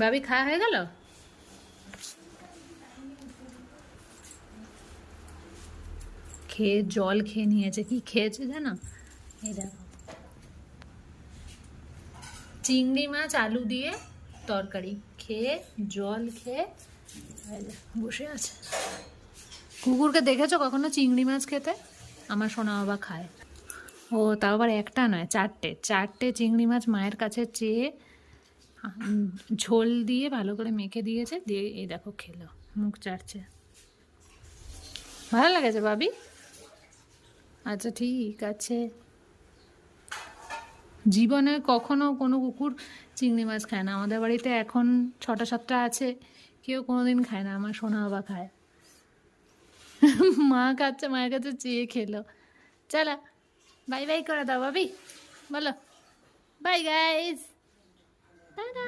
ভাবি খাওয়া হয়ে গেল? খেয়ে জল খেয়ে নিয়েছে। কি খেয়েছে জানো? এই দেখো, চিংড়ি মাছ আলু দিয়ে তরকারি খেয়ে, জল খেয়ে এই যে বসে আছে। কুকুরকে দেখেছো কখনো চিংড়ি মাছ খেতে? আমার সোনা বাবা খায়। ও তাও আবার একটা নয়, চারটে চারটে চিংড়ি মাছ মায়ের কাছে চেয়ে ঝোল দিয়ে ভালো করে মেখে দিয়েছে, দিয়ে এই দেখো খেলো, মুখ চাটছে। ভালো লেগেছে ভাবি? আচ্ছা ঠিক আছে। জীবনে কখনো কোনো কুকুর চিংড়ি মাছ খায় না। আমাদের বাড়িতে এখন 6টা 7টা আছে, কেউ কোনোদিন খায় না, আমার সোনা বাবা খায়। মা খাচ্ছে, মায়ের কাছে চেয়ে খেলো। চলো বাই বাই করে দাও ভাবি, বলো বাই গাইস, টাটা।